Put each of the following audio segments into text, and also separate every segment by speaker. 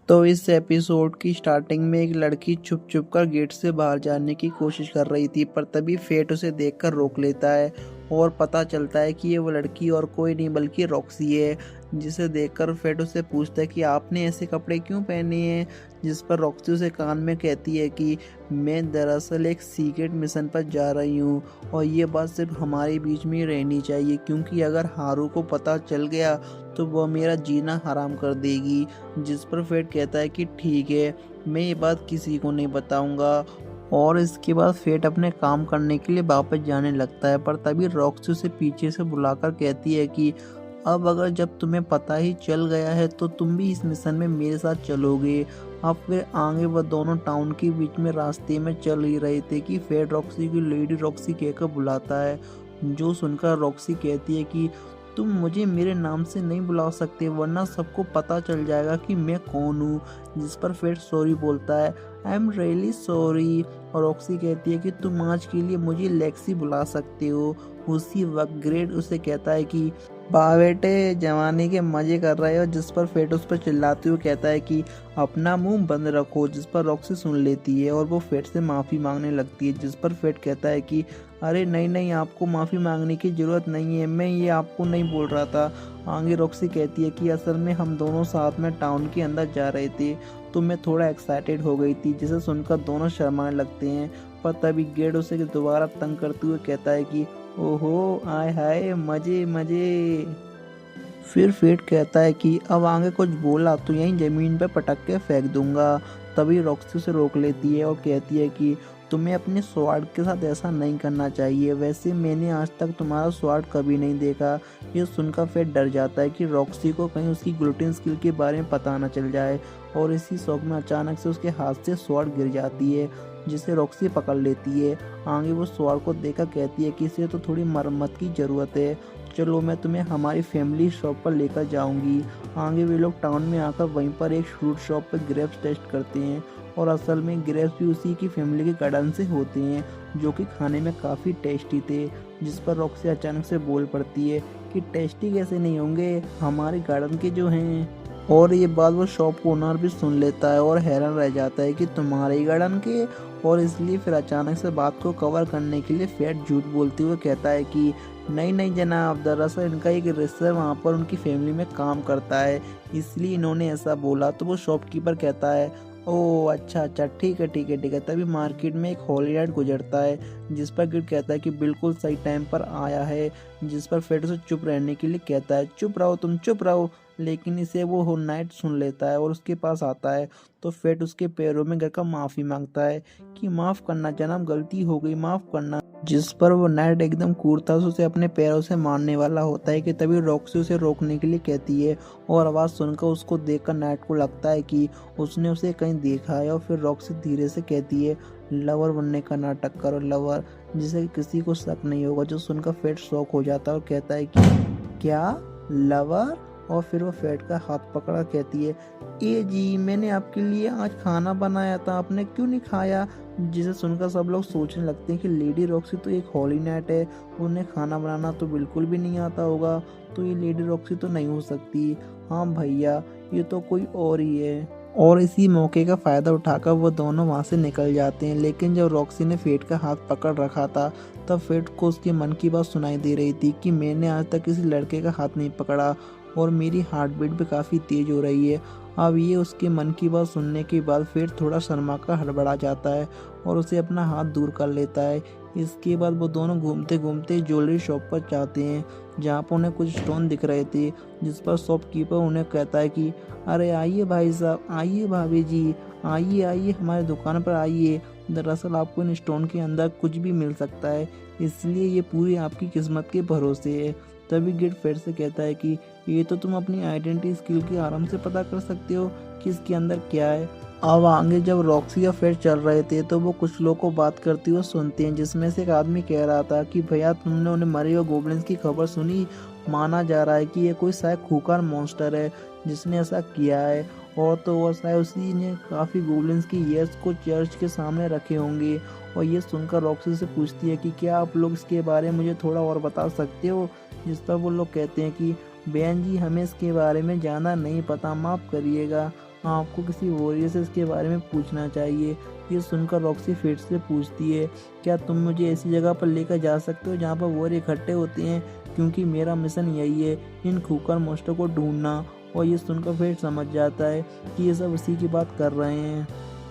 Speaker 1: तो इस एपिसोड की स्टार्टिंग में एक लड़की छुप छुप कर गेट से बाहर जाने की कोशिश कर रही थी, पर तभी फेट उसे देखकर रोक लेता है और पता चलता है कि ये वो लड़की और कोई नहीं बल्कि रॉक्सी है। जिसे देखकर फेट उसे पूछता है कि आपने ऐसे कपड़े क्यों पहने हैं, जिस पर रॉक्सी उसे कान में कहती है कि मैं दरअसल एक सीक्रेट मिशन पर जा रही हूँ और ये बात सिर्फ हमारे बीच में ही रहनी चाहिए, क्योंकि अगर हारू को पता चल गया तो वह मेरा जीना हराम कर देगी। जिस पर फेट कहता है कि ठीक है, मैं ये बात किसी को नहीं बताऊंगा। और इसके बाद फेट अपने काम करने के लिए वापस जाने लगता है, पर तभी रॉक्सी उसे पीछे से बुलाकर कहती है कि अब अगर जब तुम्हें पता ही चल गया है तो तुम भी इस मिशन में मेरे साथ चलोगे। अब फिर आगे वह दोनों टाउन के बीच में रास्ते में चल ही रहे थे कि फेट रॉक्सी की लेडी रॉक्सी कहकर बुलाता है, जो सुनकर रॉक्सी कहती है कि तुम मुझे मेरे नाम से नहीं बुला सकते, वरना सबको पता चल जाएगा कि मैं कौन हूँ। जिस पर फेट सॉरी बोलता है, आई एम रियली सॉरी। और रॉक्सी कहती है कि तुम आज के लिए मुझे लेक्सी बुला सकते हो। उसी वक्त ग्रेड उसे कहता है कि वाह बेटे, जवानी के मजे कर रहे हो। जिस पर फेट उस पर चिल्लाते हुए कहता है कि अपना मुंह बंद रखो। जिस पर रॉक्सी सुन लेती है और वो फेट से माफ़ी मांगने लगती है। जिस पर फेट कहता है कि अरे नहीं नहीं, आपको माफ़ी मांगने की ज़रूरत नहीं है, मैं ये आपको नहीं बोल रहा था। आगे रॉक्सी कहती है कि असल में हम दोनों साथ में टाउन के अंदर जा रहे थे तो मैं थोड़ा एक्साइटेड हो गई थी, जिसे सुनकर दोनों शर्माने लगते हैं। पर तभी गेड उसे दोबारा तंग करते हुए कहता है कि ओहो आय हाय मजे मजे। फिर फेट कहता है कि अब आगे कुछ बोला तो यहीं ज़मीन पर पटक के फेंक दूंगा। तभी रॉक्सी उसे रोक लेती है और कहती है कि तुम्हें अपने स्वॉर्ड के साथ ऐसा नहीं करना चाहिए, वैसे मैंने आज तक तुम्हारा स्वॉर्ड कभी नहीं देखा। ये सुनकर फेट डर जाता है कि रॉक्सी को कहीं उसकी ग्लूटिन स्किल के बारे में पता न चल जाए, और इसी शौक में अचानक से उसके हाथ से स्वॉर्ड गिर जाती है, जिसे रॉक्सी पकड़ लेती है। आगे वो स्वॉर्ड को देखकर कहती है कि इसे तो थोड़ी मरम्मत की ज़रूरत है, चलो मैं तुम्हें हमारी फैमिली शॉप पर लेकर जाऊंगी। आगे वे लोग टाउन में आकर वहीं पर एक फ्रूट शॉप पर ग्रेप्स टेस्ट करते हैं, और असल में ग्रेप्स भी उसी की फैमिली के गार्डन से होते हैं, जो कि खाने में काफ़ी टेस्टी थे। जिस पर रॉक्सी अचानक से बोल पड़ती है कि टेस्टी कैसे नहीं होंगे, हमारे गार्डन के जो हैं। और ये बात वो शॉप ओनर भी सुन लेता है और हैरान रह जाता है कि तुम्हारे गार्डन के। और इसलिए फिर अचानक से बात को कवर करने के लिए फेट झूठ बोलते हुए कहता है कि नहीं नहीं जनाब, दरअसल इनका एक रिश्तेदार वहाँ पर उनकी फैमिली में काम करता है, इसलिए इन्होंने ऐसा बोला। तो वो शॉपकीपर कहता है ओह अच्छा अच्छा, ठीक है ठीक है ठीक है। तभी मार्केट में एक होली नाइट गुजरता है, जिस पर गिड कहता है कि बिल्कुल सही टाइम पर आया है। जिस पर फेट उसे चुप रहने के लिए कहता है, चुप रहो तुम चुप रहो। लेकिन इसे वो होल नाइट सुन लेता है और उसके पास आता है। तो फेट उसके पैरों में गिरकर माफ़ी मांगता है कि माफ़ करना जनाब, गलती हो गई, माफ़ करना। जिस पर वो नाइट एकदम कूदता है, उसे अपने पैरों से मारने वाला होता है कि तभी रॉक्सी उसे रोकने के लिए कहती है, और आवाज़ सुनकर उसको देखकर नाइट को लगता है कि उसने उसे कहीं देखा है। और फिर रॉक्सी धीरे से कहती है लवर बनने का नाटक करो, लवर, जिसे किसी को शक नहीं होगा। जो सुनकर फेट शॉक हो जाता है और कहता है कि क्या लवर। और फिर वो फेट का हाथ पकड़ा कहती है ए जी, मैंने आपके लिए आज खाना बनाया था, आपने क्यों नहीं खाया। जिसे सुनकर सब लोग सोचने लगते हैं कि लेडी रॉक्सी तो एक हॉली नाइट है, उन्हें खाना बनाना तो बिल्कुल भी नहीं आता होगा, तो ये लेडी रॉक्सी तो नहीं हो सकती। हाँ भैया, ये तो कोई और ही है। और इसी मौके का फ़ायदा उठाकर वो दोनों वहाँ से निकल जाते हैं। लेकिन जब रॉक्सी ने फेट का हाथ पकड़ रखा था, तब फेट को उसके मन की बात सुनाई दे रही थी कि मैंने आज तक किसी लड़के का हाथ नहीं पकड़ा और मेरी हार्ट बीट भी काफ़ी तेज़ हो रही है। अब ये उसके मन की बात सुनने के बाद फेट थोड़ा शर्मा कर हड़बड़ा जाता है और उसे अपना हाथ दूर कर लेता है। इसके बाद वो दोनों घूमते घूमते ज्वेलरी शॉप पर जाते हैं, जहाँ पर उन्हें कुछ स्टोन दिख रहे थे। जिस पर शॉपकीपर उन्हें कहता है कि अरे आइए भाई साहब, आइए भाभी जी, आइए आइए हमारी दुकान पर आइए, दरअसल आपको इन स्टोन के अंदर कुछ भी मिल सकता है, इसलिए ये पूरी आपकी किस्मत के भरोसे है। तभी गिड फेट से कहता है कि ये तो तुम अपनी आइडेंटिटी स्किल के आराम से पता कर सकते हो कि इसके अंदर क्या है। अब आगे जब रॉक्सी और फेट चल रहे थे तो वो कुछ लोगों को बात करते हुए सुनते हैं, जिसमें से एक आदमी कह रहा था कि भैया तुमने उन्हें मरे हुए गोब्लिन्स की खबर सुनी, माना जा रहा है कि ये कोई शायद खूंखार मॉन्स्टर है जिसने ऐसा किया है, और तो और शायद उसी ने काफ़ी गोब्लिन्स की ईयर्स को चर्च के सामने रखे होंगे। और ये सुनकर रॉक्सी से पूछती है कि क्या आप लोग इसके बारे में मुझे थोड़ा और बता सकते हो। जिस पर वो लोग कहते हैं कि बहन जी, हमें इसके बारे में ज़्यादा नहीं पता, माफ़ करिएगा। आपको किसी वॉरियर से इसके बारे में पूछना चाहिए। ये सुनकर रॉक्सी फेट से पूछती है, क्या तुम मुझे ऐसी जगह पर लेकर जा सकते हो जहाँ पर वॉरियर इकट्ठे होते हैं, क्योंकि मेरा मिशन यही है, इन खूंखार मॉन्स्टर को ढूंढना। और ये सुनकर फेट समझ जाता है कि ये सब उसी की बात कर रहे हैं।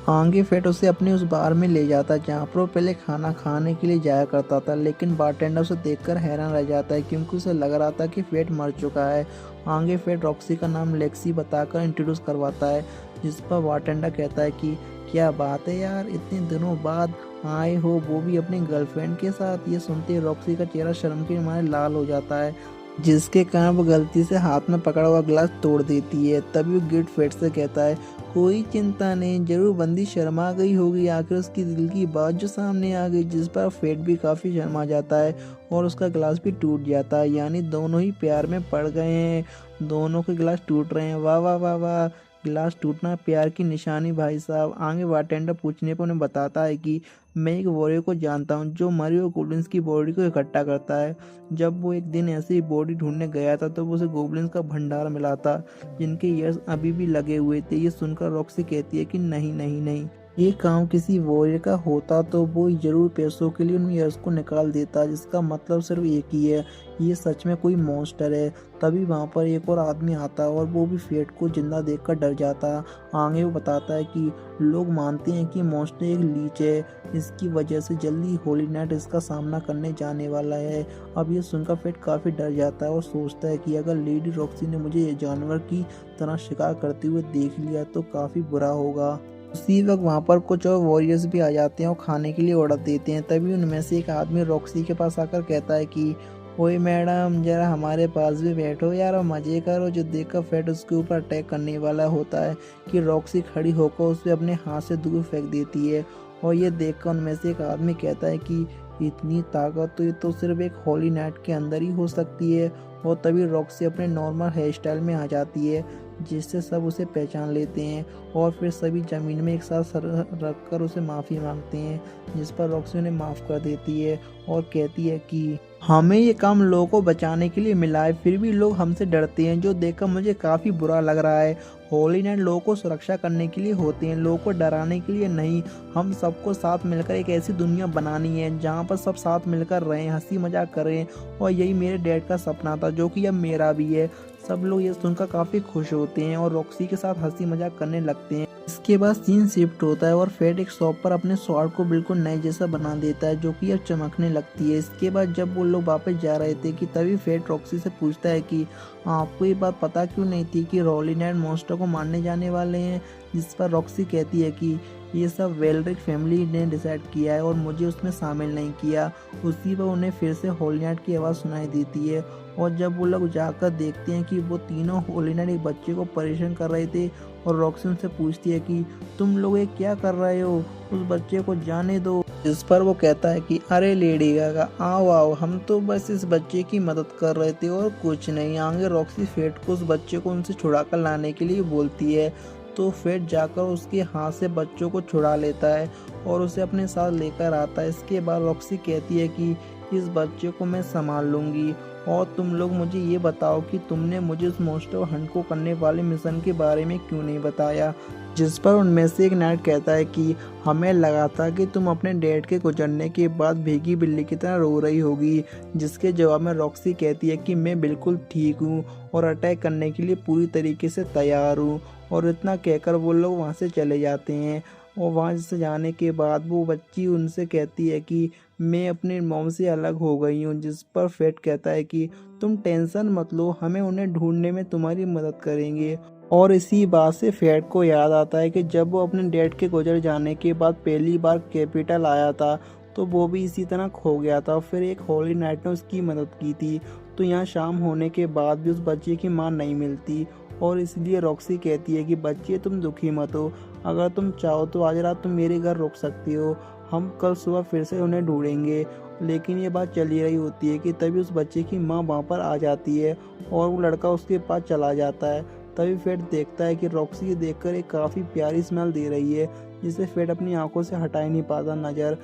Speaker 1: आगे फेट उसे अपने उस बार में ले जाता है जहाँ पर वो पहले खाना खाने के लिए जाया करता था, लेकिन बारटेंडर उसे देखकर हैरान रह जाता है क्योंकि उसे लग रहा था कि फेट मर चुका है। आगे फेट रॉक्सी का नाम लेक्सी बताकर इंट्रोड्यूस करवाता है, जिस पर बारटेंडर कहता है कि क्या बात है यार, इतने दिनों बाद आए हो, वो भी अपनी गर्लफ्रेंड के साथ। ये सुनते ही रॉक्सी का चेहरा शर्म के मारे लाल हो जाता है, जिसके कारण वो गलती से हाथ में पकड़ा हुआ गिलास तोड़ देती है। तभी वो गिल्ड फेट से कहता है, कोई चिंता नहीं, जरूर बंदी शर्मा गई होगी, आखिर उसकी दिल की बात जो सामने आ गई। जिस पर फेट भी काफ़ी शर्मा जाता है और उसका गिलास भी टूट जाता है, यानी दोनों ही प्यार में पड़ गए हैं, दोनों के गिलास टूट रहे हैं। वाह वाह वाह वाह, गिलास टूटना प्यार की निशानी भाई साहब। आगे बारटेंडर पूछने पर उन्हें बताता है कि मैं एक वॉरियर को जानता हूँ जो मरी हुई गोब्लिन्स की बॉडी को इकट्ठा करता है। जब वो एक दिन ऐसे ही बॉडी ढूंढने गया था तो उसे गोब्लिन्स का भंडार मिला था जिनके ईयर्स अभी भी लगे हुए थे। ये सुनकर रॉक्सी कहती है कि नहीं नहीं नहीं, ये काम किसी वॉरियर का होता तो वो जरूर पैसों के लिए उन ईयर्स को निकाल देता, जिसका मतलब सिर्फ एक ही है, ये सच में कोई मॉन्स्टर है। तभी वहाँ पर एक और आदमी आता और वो भी फेट को जिंदा देखकर डर जाता। आगे वो बताता है कि लोग मानते हैं कि मॉन्स्टर एक लीच है, इसकी वजह से जल्दी होली नाइट इसका सामना करने जाने वाला है। अब ये सुनकर फेट काफ़ी डर जाता है और सोचता है कि अगर लेडी रॉक्सी ने मुझे जानवर की तरह शिकार करते हुए देख लिया तो काफ़ी बुरा होगा। उसी वक्त वहाँ पर कुछ और वॉरियर्स भी आ जाते हैं और खाने के लिए ऑर्डर देते हैं। तभी उनमें से एक आदमी रॉक्सी के पास आकर कहता है कि ओए मैडम, जरा हमारे पास भी बैठो यार और मज़े करो। जो देखकर फेट उसके ऊपर अटैक करने वाला होता है कि रॉक्सी खड़ी होकर उसे अपने हाथ से दूर फेंक देती है। और ये देखकर उनमें से एक आदमी कहता है कि इतनी ताकत तो ये तो सिर्फ एक होली नाइट के अंदर ही हो सकती है। और तभी रॉक्सी अपने नॉर्मल हेयर स्टाइल में आ जाती है, जिससे सब उसे पहचान लेते हैं और फिर सभी ज़मीन में एक साथ सर रखकर उसे माफ़ी मांगते हैं, जिस पर रॉक्सी उन्हें माफ़ कर देती है और कहती है कि हमें ये काम लोगों को बचाने के लिए मिला है, फिर भी लोग हमसे डरते हैं, जो देखकर मुझे काफ़ी बुरा लग रहा है। होली नाइट लोगों को सुरक्षा करने के लिए होते हैं, लोगों को डराने के लिए नहीं। हम सबको साथ मिलकर एक ऐसी दुनिया बनानी है जहाँ पर सब साथ मिलकर रहें, हंसी मजाक करें। और यही मेरे डैड का सपना था, जो कि अब मेरा भी है। सब लोग ये सुनकर काफ़ी खुश होते हैं और रॉक्सी के साथ हंसी मजाक करने लगते हैं। इसके बाद सीन शिफ्ट होता है और फेट एक शॉप पर अपने स्वॉर्ड को बिल्कुल नए जैसा बना देता है, जो कि अब चमकने लगती है। इसके बाद जब वो लोग वापस जा रहे थे कि तभी फेट रॉक्सी से पूछता है कि आपको ये बात पता क्यों नहीं थी कि होली नाइट मॉन्स्टर को मारने जाने वाले हैं। जिस पर रॉक्सी कहती है कि ये सब वेलरिक फैमिली ने डिसाइड किया है और मुझे उसमें शामिल नहीं किया। उसी पर उन्हें फिर से होली नाइट की आवाज़ सुनाई देती है और जब वो लोग जाकर देखते हैं कि वो तीनों होली नाइट एक बच्चे को परेशान कर रहे थे। और रॉक्सी उनसे पूछती है कि तुम लोग ये क्या कर रहे हो, उस बच्चे को जाने दो। जिस पर वो कहता है कि अरे लेडी गागा, आओ आओ, हम तो बस इस बच्चे की मदद कर रहे थे और कुछ नहीं। आगे रॉक्सी फेट को उस बच्चे को उनसे छुड़ा कर लाने के लिए बोलती है, तो फेट जाकर उसके हाथ से बच्चों को छुड़ा लेता है और उसे अपने साथ लेकर आता है। इसके बाद रॉक्सी कहती है कि इस बच्चे को मैं संभाल लूँगी और तुम लोग मुझे ये बताओ कि तुमने मुझे उस मॉन्स्टर हंट को करने वाले मिशन के बारे में क्यों नहीं बताया। जिस पर उनमें से एक नाइट कहता है कि हमें लगा था कि तुम अपने डैड के गुजरने के बाद भीगी बिल्ली की तरह रो रही होगी। जिसके जवाब में रॉक्सी कहती है कि मैं बिल्कुल ठीक हूँ और अटैक करने के लिए पूरी तरीके से तैयार हूँ। और इतना कहकर वो लोग वहाँ से चले जाते हैं। और वहाँ से जाने के बाद वो बच्ची उनसे कहती है कि मैं अपनी मॉम से अलग हो गई हूँ। जिस पर फेट कहता है कि तुम टेंशन मत लो, हमें उन्हें ढूंढने में तुम्हारी मदद करेंगे। और इसी बात से फेट को याद आता है कि जब वो अपने डैड के गुजर जाने के बाद पहली बार कैपिटल आया था तो वो भी इसी तरह खो गया था। फिर एक होली नाइट ने उसकी मदद की थी। तो यहाँ शाम होने के बाद भी उस बच्चे की मां नहीं मिलती और इसलिए रॉक्सी कहती है कि बच्चे तुम दुखी मत हो, अगर तुम चाहो तो आज रात तुम मेरे घर रुक सकती हो, हम कल सुबह फिर से उन्हें ढूंढेंगे। लेकिन ये बात चली रही होती है कि तभी उस बच्चे की माँ वहाँ पर आ जाती है और वो लड़का उसके पास चला जाता है। तभी फेट देखता है कि रॉक्सी देखकर एक काफ़ी प्यारी स्मेल दे रही है, जिसे फेट अपनी आंखों से हटा ही नहीं पाता नज़र।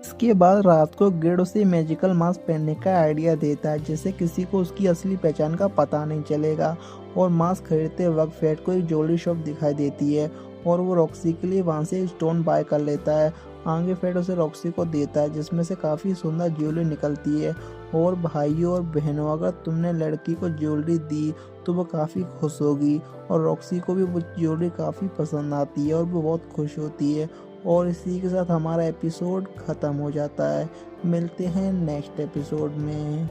Speaker 1: इसके बाद रात को गिड उसे मैजिकल मास्क पहनने का आइडिया देता है, जिससे किसी को उसकी असली पहचान का पता नहीं चलेगा। और मास्क खरीदते वक्त फेट को एक ज्वेलरी शॉप दिखाई देती है और वो रॉक्सी के लिए वहाँ से एक स्टोन बाय कर लेता है। आगे फेट उसे रॉक्सी को देता है, जिसमें से काफ़ी सुंदर ज्वेलरी निकलती है। और भाइयों और बहनों, अगर तुमने लड़की को ज्वेलरी दी तो वो काफ़ी खुश होगी, और रॉक्सी को भी वो ज्वेलरी काफ़ी पसंद आती है और वो बहुत खुश होती है। और इसी के साथ हमारा एपिसोड ख़त्म हो जाता है। मिलते हैं नेक्स्ट एपिसोड में।